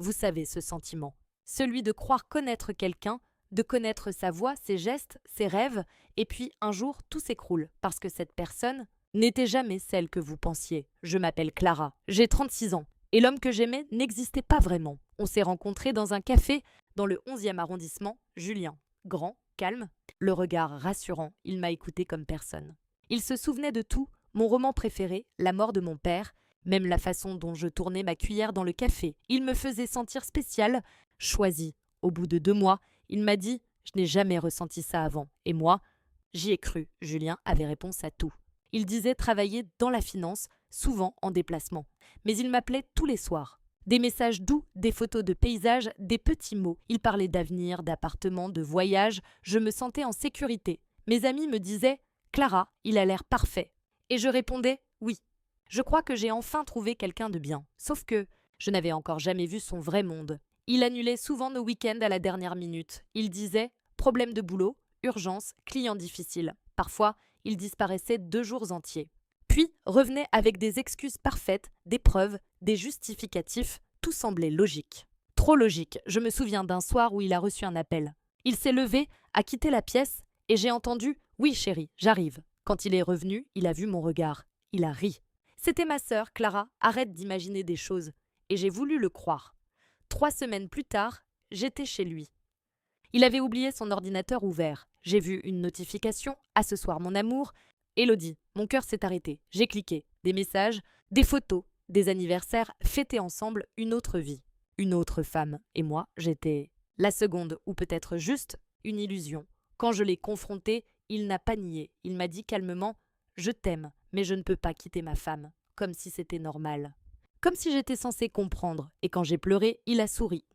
Vous savez ce sentiment. Celui de croire connaître quelqu'un, de connaître sa voix, ses gestes, ses rêves, et puis un jour tout s'écroule parce que cette personne n'était jamais celle que vous pensiez. Je m'appelle Clara, j'ai 36 ans, et l'homme que j'aimais n'existait pas vraiment. On s'est rencontrés dans un café dans le 11e arrondissement, Julien. Grand, calme, le regard rassurant, il m'a écouté comme personne. Il se souvenait de tout, mon roman préféré, la mort de mon père, même la façon dont je tournais ma cuillère dans le café. Il me faisait sentir spéciale, choisie. Au bout de 2 mois, il m'a dit « Je n'ai jamais ressenti ça avant ». Et moi, j'y ai cru. Julien avait réponse à tout. Il disait travailler dans la finance, souvent en déplacement. Mais il m'appelait tous les soirs. Des messages doux, des photos de paysages, des petits mots. Il parlait d'avenir, d'appartements, de voyages. Je me sentais en sécurité. Mes amis me disaient « Clara, il a l'air parfait ». Et je répondais « Oui ». Je crois que j'ai enfin trouvé quelqu'un de bien. Sauf que je n'avais encore jamais vu son vrai monde. Il annulait souvent nos week-ends à la dernière minute. Il disait « Problème de boulot, urgence, client difficile ». Parfois, il disparaissait 2 jours entiers. Puis revenait avec des excuses parfaites, des preuves, des justificatifs. Tout semblait logique. Trop logique. Je me souviens d'un soir où il a reçu un appel. Il s'est levé, a quitté la pièce, et j'ai entendu « Oui, chérie, j'arrive ». Quand il est revenu, il a vu mon regard. Il a ri. C'était ma sœur, Clara, arrête d'imaginer des choses. Et j'ai voulu le croire. 3 semaines plus tard, j'étais chez lui. Il avait oublié son ordinateur ouvert. J'ai vu une notification, à ce soir mon amour. Élodie, mon cœur s'est arrêté. J'ai cliqué. Des messages, des photos, des anniversaires, fêtés ensemble une autre vie. Une autre femme. Et moi, j'étais la seconde, ou peut-être juste une illusion. Quand je l'ai confronté, il n'a pas nié. Il m'a dit calmement « Je t'aime, mais je ne peux pas quitter ma femme. » Comme si c'était normal. Comme si j'étais censée comprendre. Et quand j'ai pleuré, il a souri.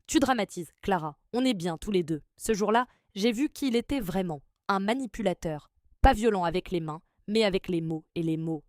Tu dramatises, Clara. On est bien tous les deux. Ce jour-là, j'ai vu qui il était vraiment. Un manipulateur. Pas violent avec les mains, mais avec les mots. Et les mots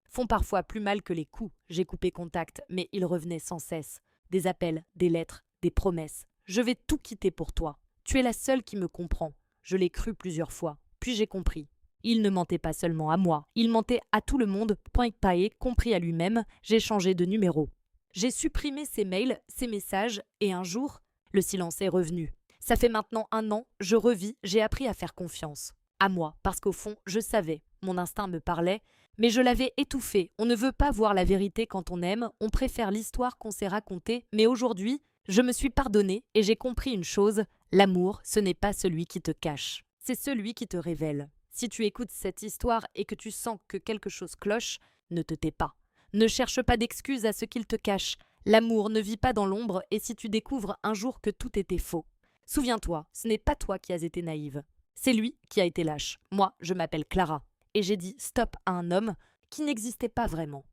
font parfois plus mal que les coups. J'ai coupé contact, mais il revenait sans cesse. Des appels, des lettres, des promesses. Je vais tout quitter pour toi. Tu es la seule qui me comprend. Je l'ai cru plusieurs fois. Puis j'ai compris. Il ne mentait pas seulement à moi. Il mentait à tout le monde, point paillé, compris à lui-même. J'ai changé de numéro. J'ai supprimé ses mails, ses messages, et un jour, le silence est revenu. Ça fait maintenant 1 an, je revis, j'ai appris à faire confiance. À moi, parce qu'au fond, je savais, mon instinct me parlait, mais je l'avais étouffé. On ne veut pas voir la vérité quand on aime, on préfère l'histoire qu'on s'est racontée, mais aujourd'hui, je me suis pardonnée et j'ai compris une chose, l'amour, ce n'est pas celui qui te cache, c'est celui qui te révèle. Si tu écoutes cette histoire et que tu sens que quelque chose cloche, ne te tais pas. Ne cherche pas d'excuses à ce qu'il te cache. L'amour ne vit pas dans l'ombre et si tu découvres un jour que tout était faux. Souviens-toi, ce n'est pas toi qui as été naïve. C'est lui qui a été lâche. Moi, je m'appelle Clara. Et j'ai dit stop à un homme qui n'existait pas vraiment.